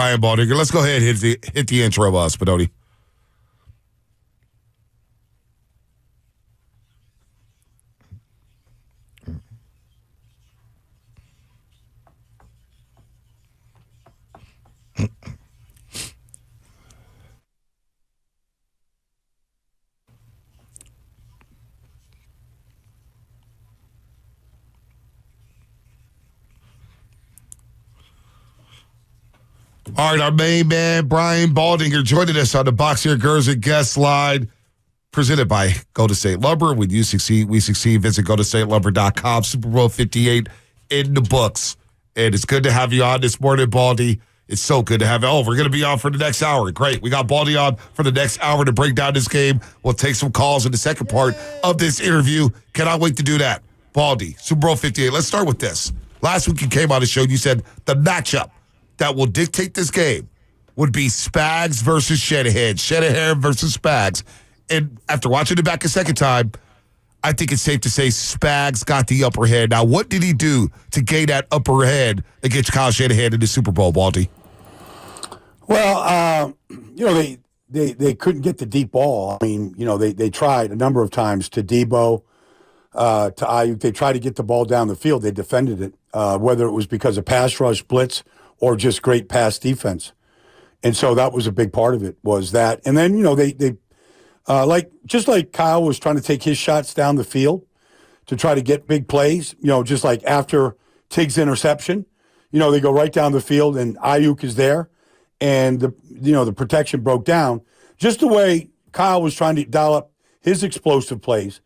Brian Baldinger. Let's go ahead and hit the intro, Spadoni. All right, our main man, Brian Baldinger, joining us on the Box Here Girls and Guest Line, presented by Golden State Lumber. When you succeed, we succeed. Visit GoldenStateLumber.com. Super Bowl 58 in the books. And it's good to have you on this morning, Baldy. It's so good to have you. Oh, we're going to be on for the next hour. Great. We got Baldy on for the next hour to break down this game. We'll take some calls in the second part of this interview. Cannot wait to do that. Baldy, Super Bowl 58. Let's start with this. Last week you came on the show and you said the matchup that will dictate this game would be Spags versus Shanahan. Shanahan versus Spags. And after watching it back a second time, I think it's safe to say Spags got the upper hand. Now, what did he do to gain that upper hand against Kyle Shanahan in the Super Bowl, Baldy? Well, they couldn't get the deep ball. I mean, they tried a number of times to Debo, to Ayuk. They tried to get the ball down the field. They defended it, whether it was because of pass rush, blitz, or just great pass defense. And so that was a big part of it, was that. And then, they just like Kyle was trying to take his shots down the field to try to get big plays, just like after Tiggs' interception, they go right down the field and Ayuk is there and the protection broke down. Just the way Kyle was trying to dial up his explosive plays,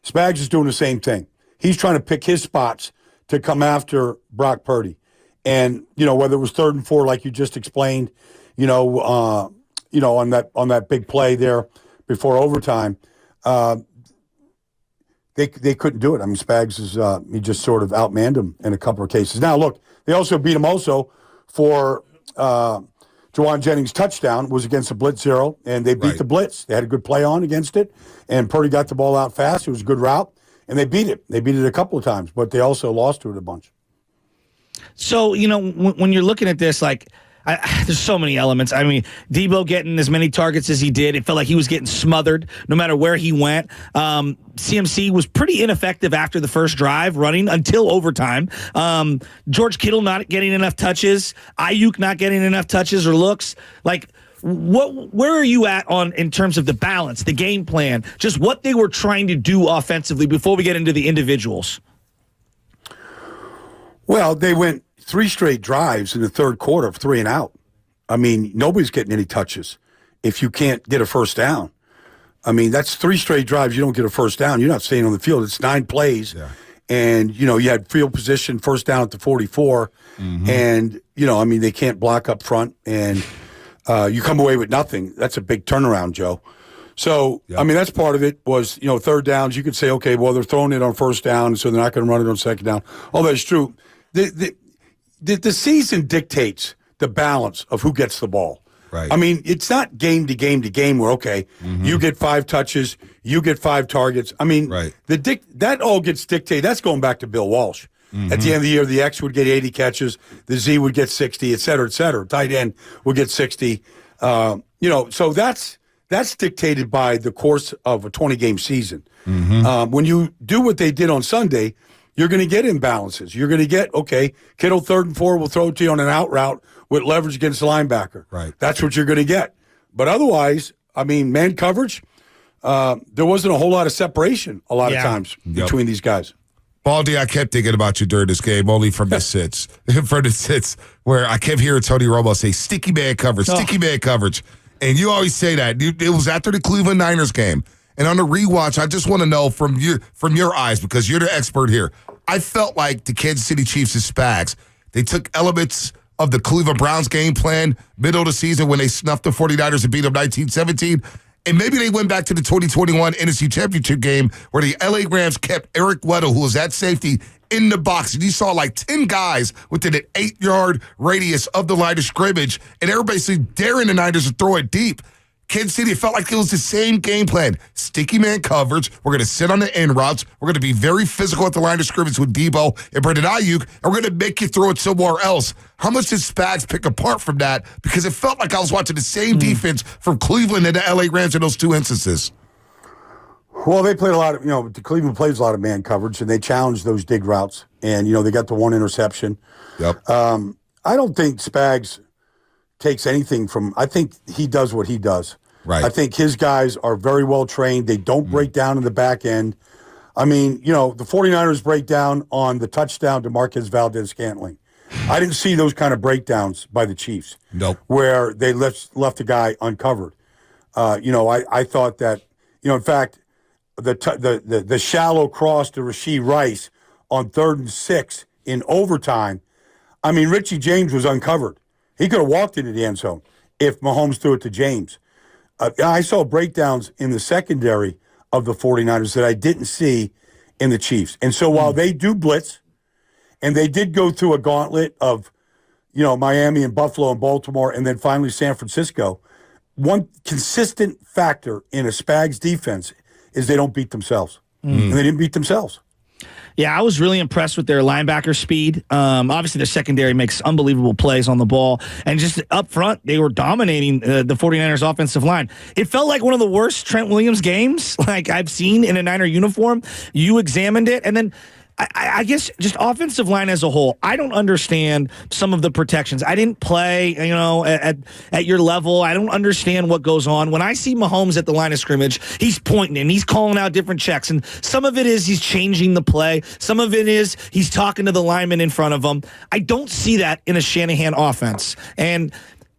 Spags is doing the same thing. He's trying to pick his spots to come after Brock Purdy. And, whether it was 3rd and 4, like you just explained, on that big play there before overtime, they couldn't do it. I mean, Spags he just sort of outmanned him in a couple of cases. Now, look, they also beat him also for Juwan Jennings' touchdown was against the blitz zero, and they beat the blitz. They had a good play on against it, and Purdy got the ball out fast. It was a good route, and they beat it. They beat it a couple of times, but they also lost to it a bunch. So, when you're looking at this, there's so many elements. I mean, Debo getting as many targets as he did, it felt like he was getting smothered no matter where he went. CMC was pretty ineffective after the first drive running until overtime. George Kittle not getting enough touches. Ayuk not getting enough touches or looks. Where are you at in terms of the balance, the game plan, just what they were trying to do offensively before we get into the individuals? Well, they went 3 straight drives in the third quarter of 3 and out. I mean, nobody's getting any touches if you can't get a first down. I mean, that's 3 straight drives. You don't get a first down. You're not staying on the field. It's 9 plays. Yeah. And, you had field position, first down at the 44. Mm-hmm. And, they can't block up front. And you come away with nothing. That's a big turnaround, Joe. So, yep. That's part of it was, 3rd downs. You could say, okay, well, they're throwing it on first down, so they're not going to run it on second down. All that's true. The season dictates the balance of who gets the ball. Right. I mean, it's not game to game to game where, okay, you get 5 touches, you get 5 targets. I mean, that all gets dictated. That's going back to Bill Walsh. Mm-hmm. At the end of the year, the X would get 80 catches, the Z would get 60, et cetera, et cetera. Tight end would get 60. So that's dictated by the course of a 20-game season. Mm-hmm. When you do what they did on Sunday, you're going to get imbalances. You're going to get, okay, Kittle 3rd and 4 will throw it to you on an out route with leverage against the linebacker. Right. That's what you're going to get. But otherwise, man coverage, there wasn't a whole lot of separation a lot of times between these guys. Baldy, I kept thinking about you during this game, only from the sits. From the sits where I kept hearing Tony Romo say, sticky man coverage, sticky man coverage. And you always say that. It was after the Cleveland Niners game. And on the rewatch, I just want to know from your eyes, because you're the expert here. I felt like the Kansas City Chiefs' Spags, they took elements of the Cleveland Browns game plan middle of the season when they snuffed the 49ers and beat them 19-17. And maybe they went back to the 2021 NFC Championship game where the LA Rams kept Eric Weddle, who was at safety, in the box. And you saw 10 guys within an 8-yard radius of the line of scrimmage, and everybody basically daring the Niners to throw it deep. Kansas City, it felt like it was the same game plan. Sticky man coverage. We're going to sit on the end routes. We're going to be very physical at the line of scrimmage with Debo and Brandon Ayuk, and we're going to make you throw it somewhere else. How much did Spags pick apart from that? Because it felt like I was watching the same defense from Cleveland and the LA Rams in those two instances. Well, they played a lot of, Cleveland plays a lot of man coverage, and they challenged those dig routes. And, they got the one interception. Yep. I don't think Spags takes anything from, I think he does what he does. Right. I think his guys are very well trained. They don't break down in the back end. I mean, the 49ers break down on the touchdown to Marquez Valdez-Scantling. I didn't see those kind of breakdowns by the Chiefs. Nope. Where they left the guy uncovered. I thought that, in fact, the shallow cross to Rashee Rice on 3rd and 6 in overtime. I mean, Richie James was uncovered. He could have walked into the end zone if Mahomes threw it to James. I saw breakdowns in the secondary of the 49ers that I didn't see in the Chiefs. And so while they do blitz, and they did go through a gauntlet of, Miami and Buffalo and Baltimore and then finally San Francisco, one consistent factor in a Spags defense is they don't beat themselves. And they didn't beat themselves. Yeah, I was really impressed with their linebacker speed. Obviously, their secondary makes unbelievable plays on the ball. And just up front, they were dominating the 49ers offensive line. It felt like one of the worst Trent Williams games like I've seen in a Niner uniform. You examined it, and then I guess just offensive line as a whole, I don't understand some of the protections. I didn't play, at your level. I don't understand what goes on. When I see Mahomes at the line of scrimmage, he's pointing and he's calling out different checks. And some of it is he's changing the play. Some of it is he's talking to the lineman in front of him. I don't see that in a Shanahan offense. And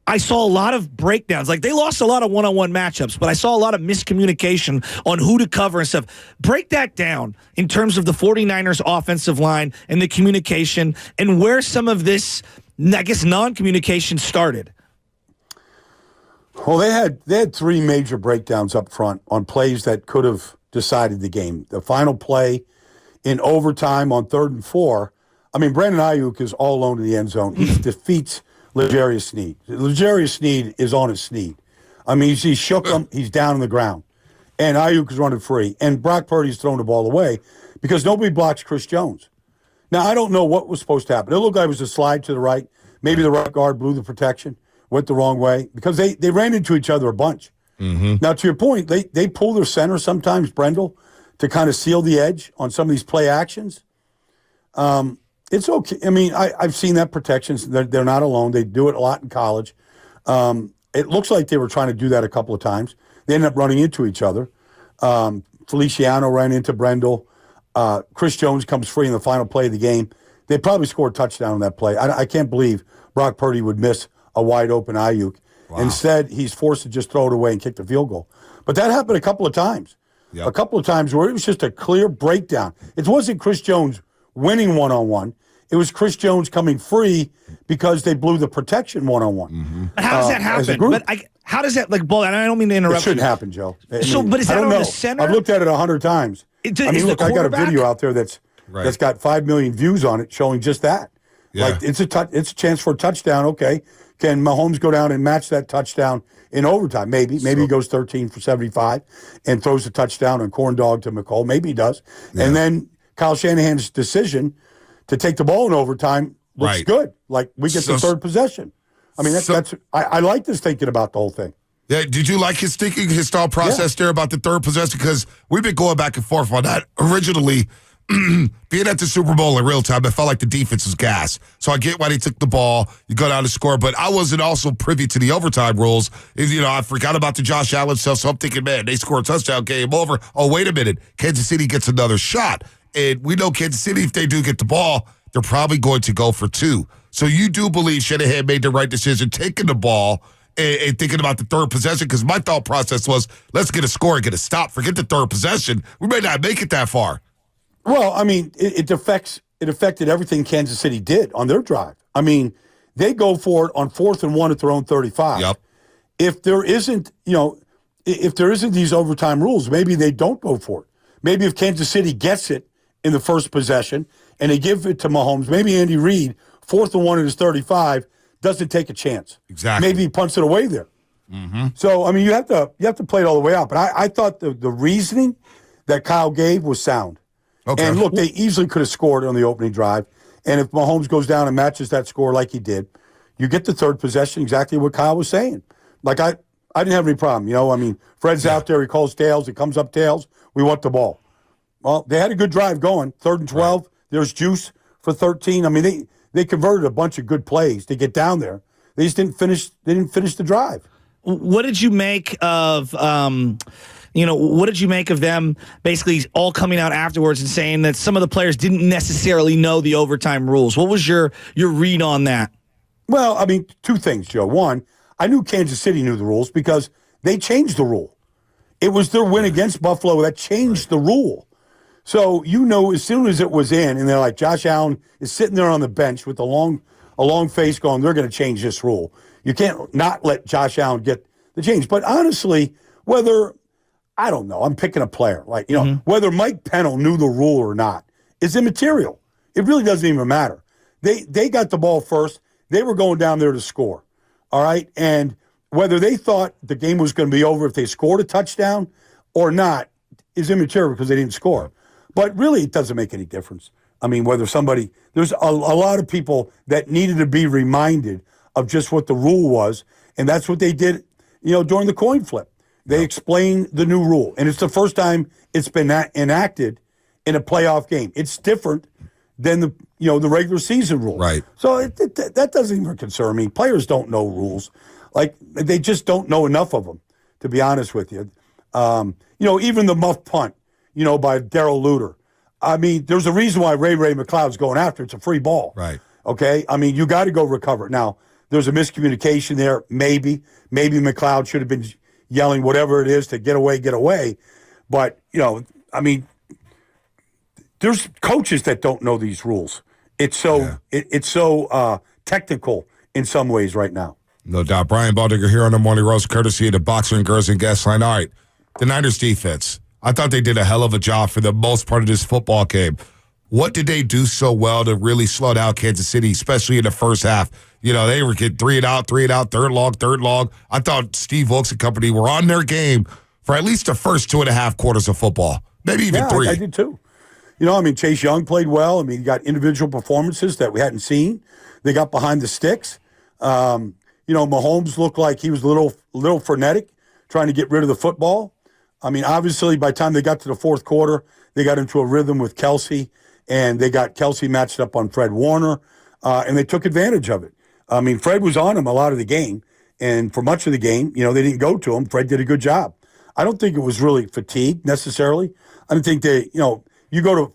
I saw a lot of breakdowns. Like, they lost a lot of one-on-one matchups, but I saw a lot of miscommunication on who to cover and stuff. Break that down in terms of the 49ers offensive line and the communication and where some of this, I guess, non-communication started. Well, they had three major breakdowns up front on plays that could have decided the game. The final play in overtime on 3rd and 4. I mean, Brandon Ayuk is all alone in the end zone. He defeats L'Jarius Sneed. L'Jarius Sneed is on his Sneed. I mean, he shook him. He's down on the ground. And Ayuk is running free. And Brock Purdy's throwing the ball away because nobody blocks Chris Jones. Now, I don't know what was supposed to happen. It looked like it was a slide to the right. Maybe the right guard blew the protection, went the wrong way, because they ran into each other a bunch. Mm-hmm. Now, to your point, they pull their center sometimes, Brendel, to kind of seal the edge on some of these play actions. It's okay. I mean, I've seen that protections. They're not alone. They do it a lot in college. It looks like they were trying to do that a couple of times. They ended up running into each other. Feliciano ran into Brendel. Chris Jones comes free in the final play of the game. They probably scored a touchdown on that play. I can't believe Brock Purdy would miss a wide-open Ayuk. Wow. Instead, he's forced to just throw it away and kick the field goal. But that happened a couple of times. Yep. A couple of times where it was just a clear breakdown. It wasn't Chris Jones winning one-on-one. It was Chris Jones coming free because they blew the protection one-on-one. Mm-hmm. How does that happen? How does that, like, Bull, and I don't mean to interrupt. It shouldn't happen, Joe. But is that on the center? I've looked at it 100 times. Look, I got a video out there that's got 5 million views on it showing just that. Yeah. Like, it's a chance for a touchdown. Okay. Can Mahomes go down and match that touchdown in overtime? Maybe. Maybe he goes 13 for 75 and throws a touchdown on corn dog to McCall. Maybe he does. Yeah. And then Kyle Shanahan's decision to take the ball in overtime looks good. Like, we get the third possession. I mean, I like this thinking about the whole thing. Yeah, did you like his thinking, his thought process there about the third possession? Because we've been going back and forth on that. Originally, being at the Super Bowl in real time, I felt like the defense was gas. So I get why they took the ball, you go down to score, but I wasn't also privy to the overtime rules. I forgot about the Josh Allen stuff, so I'm thinking, man, they score a touchdown, game over. Oh, wait a minute, Kansas City gets another shot. And we know Kansas City, if they do get the ball, they're probably going to go for two. So you do believe Shanahan made the right decision taking the ball and thinking about the third possession? Because my thought process was, let's get a score and get a stop. Forget the third possession. We may not make it that far. Well, I mean, it affected everything Kansas City did on their drive. I mean, they go for it on 4th and 1 at their own 35. Yep. If there isn't these overtime rules, maybe they don't go for it. Maybe if Kansas City gets it in the first possession and they give it to Mahomes, maybe Andy Reid, 4th and 1 at his 35, doesn't take a chance. Exactly. Maybe he punts it away there. So I mean, you have to play it all the way out. But I thought the reasoning that Kyle gave was sound. Okay. And look, they easily could have scored on the opening drive. And if Mahomes goes down and matches that score like he did, you get the third possession, exactly what Kyle was saying. Like I didn't have any problem. I mean, Fred's out there, he calls tails, it comes up tails, we want the ball. Well, they had a good drive going, 3rd and 12. Right. There's juice for 13. I mean, they converted a bunch of good plays to get down there. They just didn't finish the drive. What did you make of what did you make of them basically all coming out afterwards and saying that some of the players didn't necessarily know the overtime rules? What was your read on that? Well, I mean, 2 things, Joe. One, I knew Kansas City knew the rules because they changed the rule. It was their win against Buffalo that changed the rule. So, as soon as it was in, and they're like, Josh Allen is sitting there on the bench with a long face going, they're going to change this rule. You can't not let Josh Allen get the change. But honestly, I don't know, I'm picking a player. Whether Mike Pennell knew the rule or not is immaterial. It really doesn't even matter. They got the ball first. They were going down there to score. All right? And whether they thought the game was going to be over if they scored a touchdown or not is immaterial because they didn't score. But really, it doesn't make any difference. I mean, there's a lot of people that needed to be reminded of just what the rule was, and that's what they did, during the coin flip. They explained the new rule, and it's the first time it's been enacted in a playoff game. It's different than the regular season rule. Right. So that doesn't even concern me. Players don't know rules. They just don't know enough of them, to be honest with you. Even the muff punt, by Darrell Luter. I mean, there's a reason why Ray McLeod's going after it. It's a free ball. Right. Okay? I mean, you got to go recover it. Now, there's a miscommunication there, maybe. Maybe McLeod should have been yelling whatever it is to get away. But, I mean, there's coaches that don't know these rules. It's so technical in some ways right now. No doubt. Brian Baldinger here on the Morning Roast, courtesy of the Boxer and Girls and Guest Line. All right, the Niners defense. I thought they did a hell of a job for the most part of this football game. What did they do so well to really slow down Kansas City, especially in the first half? They were getting three and out, third long. I thought Steve Wilkes and company were on their game for at least the first 2.5 quarters of football, maybe even 3. I did too. Chase Young played well. I mean, he got individual performances that we hadn't seen. They got behind the sticks. Mahomes looked like he was a little frenetic, trying to get rid of the football. I mean, obviously, by the time they got to the fourth quarter, they got into a rhythm with Kelsey, and they got Kelsey matched up on Fred Warner, and they took advantage of it. I mean, Fred was on him a lot of the game, and for much of the game, they didn't go to him. Fred did a good job. I don't think it was really fatigue necessarily. I don't think you go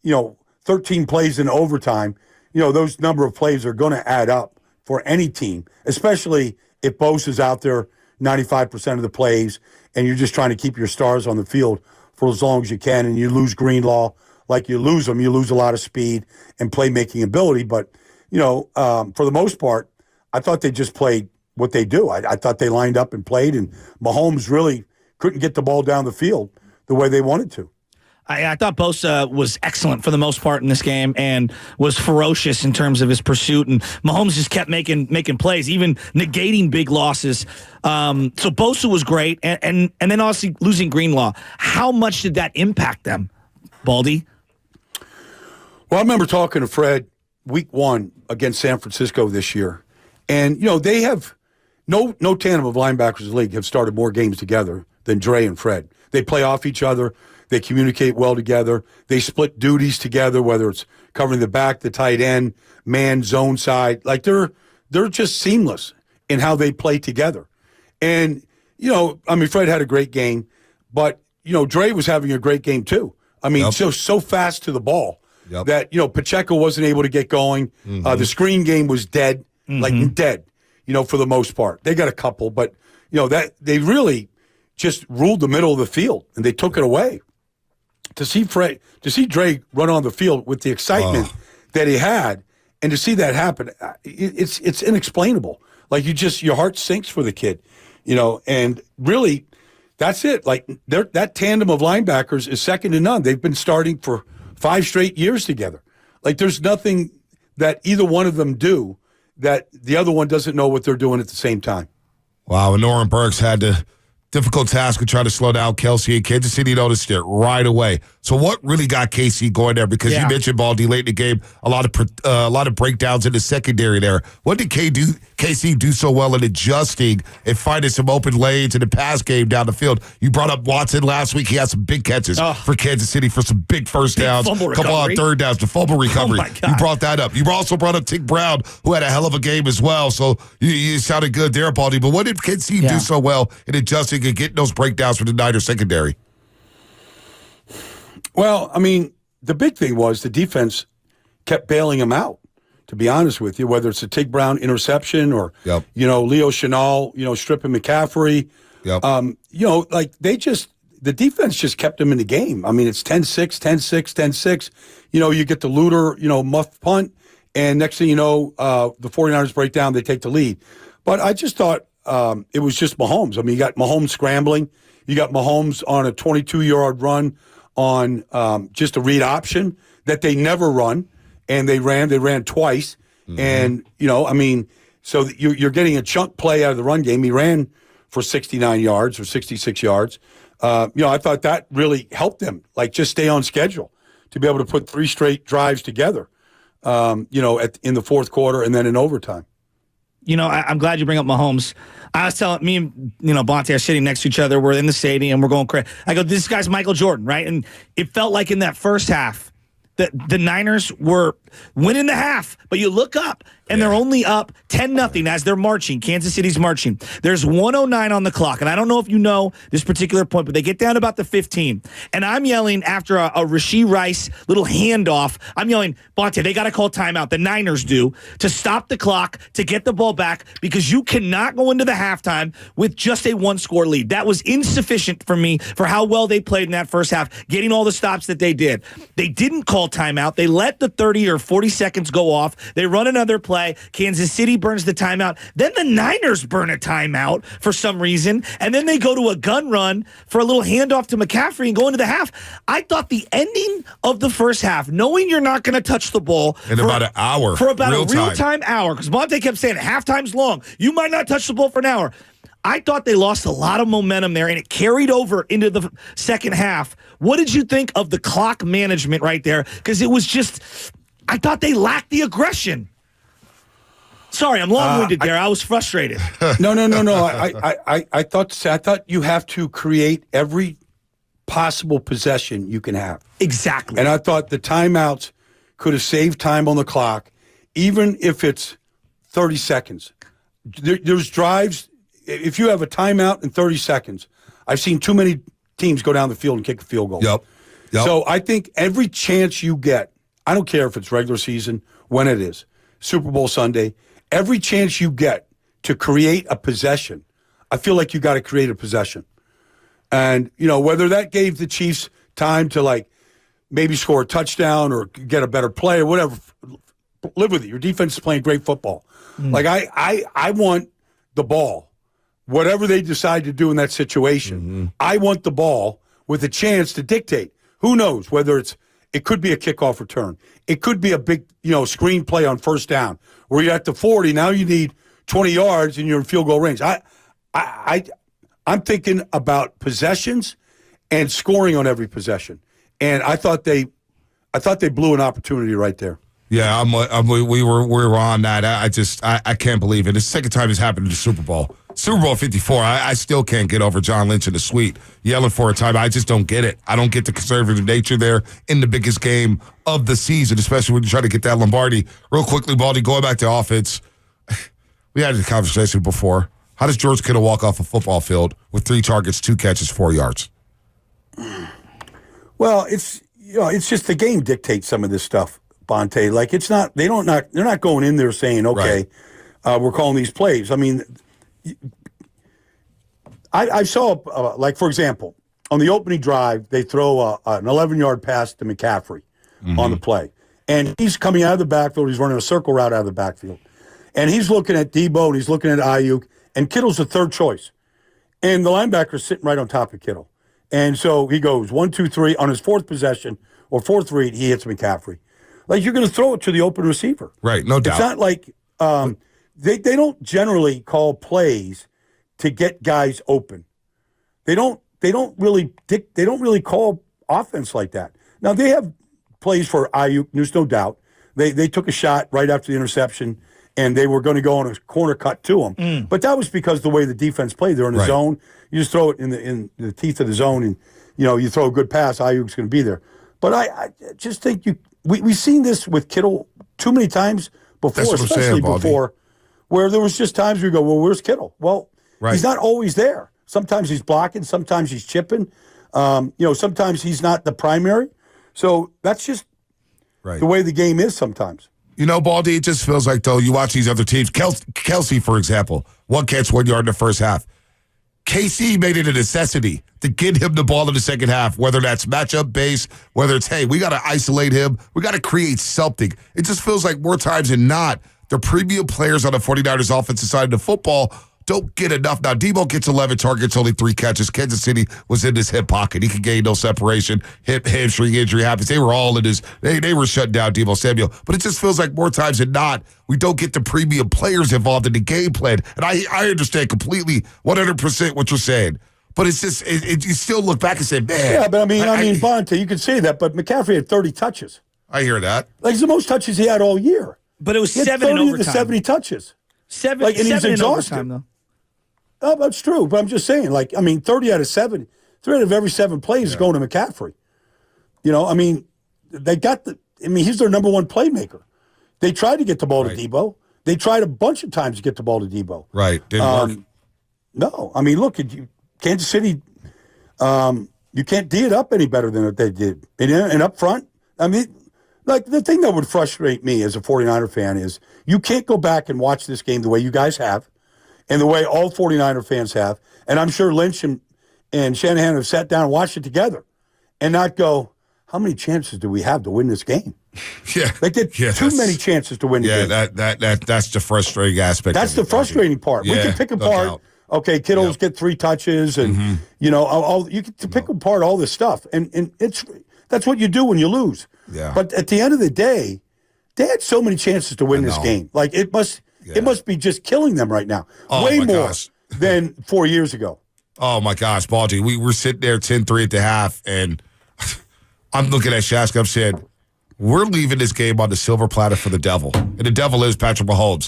to, 13 plays in overtime, those number of plays are going to add up for any team, especially if Bosa's out there 95% of the plays and you're just trying to keep your stars on the field for as long as you can, and you lose Greenlaw. Like you lose them, you lose a lot of speed and playmaking ability. But, for the most part, I thought they just played what they do. I thought they lined up and played, and Mahomes really couldn't get the ball down the field the way they wanted to. I thought Bosa was excellent for the most part in this game and was ferocious in terms of his pursuit. And Mahomes just kept making plays, even negating big losses. So Bosa was great. And then also losing Greenlaw. How much did that impact them, Baldy? Well, I remember talking to Fred week 1 against San Francisco this year. And, they have no tandem of linebackers in the league have started more games together than Dre and Fred. They play off each other. They communicate well together. They split duties together, whether it's covering the back, the tight end, man, zone side. Like they're just seamless in how they play together. And, Fred had a great game, but, Dre was having a great game too. I mean, so fast to the ball that, Pacheco wasn't able to get going. The screen game was dead, dead, for the most part. They got a couple, but, that they really just ruled the middle of the field and they took it away. To see Dre run on the field with the excitement that he had, and to see that happen, it's inexplainable. Like your heart sinks for the kid, and really, that's it. Like that tandem of linebackers is second to none. They've been starting for 5 straight years together. Like there's nothing that either one of them do that the other one doesn't know what they're doing at the same time. Wow, and Norman Burks had the difficult task of trying to slow down Kelsey, and Kansas City noticed it right away. So what really got KC going there? Because you mentioned Baldy late in the game, a lot of breakdowns in the secondary there. What did KC do so well in adjusting and finding some open lanes in the pass game down the field? You brought up Watson last week. He had some big catches for Kansas City for some big first downs, a couple of third downs, the fumble recovery. You brought that up. You also brought up Tick Brown, who had a hell of a game as well. So you sounded good there, Baldy. But what did KC do so well in adjusting and getting those breakdowns for the Niners secondary? Well, I mean, the big thing was the defense kept bailing him out, to be honest with you, whether it's a Tig Brown interception or, Leo Chenal, stripping McCaffrey. The defense just kept him in the game. I mean, it's 10-6, 10-6, 10-6. You get the Luter, muff punt, and next thing you know, the 49ers break down, they take the lead. But I just thought it was just Mahomes. I mean, you got Mahomes scrambling. You got Mahomes on a 22-yard run on just a read option that they never run, and they ran twice. Mm-hmm. And, so you're getting a chunk play out of the run game. He ran for 69 yards or 66 yards. I thought that really helped them, just stay on schedule to be able to put 3 straight drives together, in the fourth quarter and then in overtime. I'm glad you bring up Mahomes. I was telling me and Bonte are sitting next to each other. We're in the stadium. We're going crazy. I go, this guy's Michael Jordan, right? And it felt like in that first half that the Niners were winning the half, but you look up and they're only up 10-0 as they're marching. Kansas City's marching. There's 1:09 on the clock, and I don't know if you know this particular point, but they get down to about the 15, and I'm yelling after a Rashee Rice little handoff. I'm yelling, Bonte, they got to call timeout. The Niners do, to stop the clock, to get the ball back, because you cannot go into the halftime with just a 1-score lead. That was insufficient for me for how well they played in that first half, getting all the stops that they did. They didn't call timeout. They let the 30 or 40 seconds go off. They run another play. Kansas City burns the timeout. Then the Niners burn a timeout for some reason. And then they go to a gun run for a little handoff to McCaffrey and go into the half. I thought the ending of the first half, knowing you're not going to touch the ball in about an hour. For about a real-time hour, because Monte kept saying halftime's long. You might not touch the ball for an hour. I thought they lost a lot of momentum there, and it carried over into the second half. What did you think of the clock management right there? Because it was just, I thought they lacked the aggression. Sorry, I'm long-winded there. I was frustrated. No. I thought you have to create every possible possession you can have. Exactly. And I thought the timeouts could have saved time on the clock, even if it's 30 seconds. There's drives. If you have a timeout in 30 seconds, I've seen too many teams go down the field and kick a field goal. Yep. So I think every chance you get, I don't care if it's regular season, when it is, Super Bowl Sunday, every chance you get to create a possession, I feel like you got to create a possession. And, whether that gave the Chiefs time to, maybe score a touchdown or get a better play or whatever, live with it. Your defense is playing great football. I want the ball. Whatever they decide to do in that situation, I want the ball with a chance to dictate. Who knows whether it could be a kickoff return. It could be a big, screen play on first down where you're at the 40. Now you need 20 yards and you're in field goal range. I'm thinking about possessions and scoring on every possession. And I thought they blew an opportunity right there. Yeah, we were on that. I can't believe it. It's the second time it's happened in the Super Bowl. Super Bowl 54, I still can't get over John Lynch in the suite yelling for a time. I just don't get it. I don't get the conservative nature there in the biggest game of the season, especially when you try to get that Lombardi. Real quickly, Baldy, going back to offense, we had a conversation before. How does George Kittle walk off a football field with 3 targets, 2 catches, 4 yards? Well, it's just the game dictates some of this stuff, Bonte. It's not they're not going in there saying, okay, we're calling these plays. I mean, I saw, for example, on the opening drive, they throw an 11-yard pass to McCaffrey on the play. And he's coming out of the backfield. He's running a circle route out of the backfield. And he's looking at Debo and he's looking at Ayuk. And Kittle's the third choice. And the linebacker's sitting right on top of Kittle. And so he goes 1, 2, 3. On his fourth possession or fourth read, he hits McCaffrey. You're going to throw it to the open receiver. Right, no doubt. It's not like they don't generally call plays to get guys open. They don't really call offense like that. Now they have plays for Ayuk, there's no doubt. They took a shot right after the interception, and they were going to go on a corner cut to him. But that was because the way the defense played. They're in the zone. You just throw it in the teeth of the zone, and you throw a good pass, Ayuk's going to be there. But I just think we've seen this with Kittle too many times before, especially before, where there was just times we go, well, where's Kittle? Well, he's not always there. Sometimes he's blocking. Sometimes he's chipping. Sometimes he's not the primary. So that's just the way the game is sometimes. Baldy, it just feels like, though, you watch these other teams. Kelsey, for example, 1 catch, 1 yard in the first half. KC made it a necessity to get him the ball in the second half, whether that's matchup based, whether it's, hey, we got to isolate him. We got to create something. It just feels like more times than not, the premium players on the 49ers offensive side of the football don't get enough. Now, Debo gets 11 targets, only 3 catches. Kansas City was in his hip pocket. He could gain no separation. Hamstring injury happens. They were all in his, they were shutting down Debo Samuel. But it just feels like more times than not, we don't get the premium players involved in the game plan. And I understand completely 100% what you're saying. But it's just, you still look back and say, man. Yeah, but I mean, Bonta, you can say that, but McCaffrey had 30 touches. I hear that. Like, it's the most touches he had all year. But it was he had 7 in overtime. 70 touches. Seven he's in exhausted. overtime, though. Oh, that's true, but I'm just saying, 30 out of 7, 3 out of every 7 plays is going to McCaffrey. He's their number 1 playmaker. They tried to get the ball to Debo. They tried a bunch of times to get the ball to Debo. Right. Didn't work. No. Look, Kansas City, you can't D it up any better than what they did. And up front, the thing that would frustrate me as a 49er fan is you can't go back and watch this game the way you guys have and the way all 49er fans have. And I'm sure Lynch and Shanahan have sat down and watched it together and not go, how many chances do we have to win this game? Yeah. They get too many chances to win the game. That's the frustrating aspect. That's the frustrating part. We can pick apart, okay, Kittle's get 3 touches and, you can pick apart all this stuff. And that's what you do when you lose. Yeah. But at the end of the day, they had so many chances to win this game. Like, it must be just killing them right now. Way more than 4 years ago. Oh, my gosh, Baldy. We were sitting there 10-3 at the half, and I'm looking at Shaska. I'm saying, we're leaving this game on the silver platter for the devil. And the devil is Patrick Mahomes.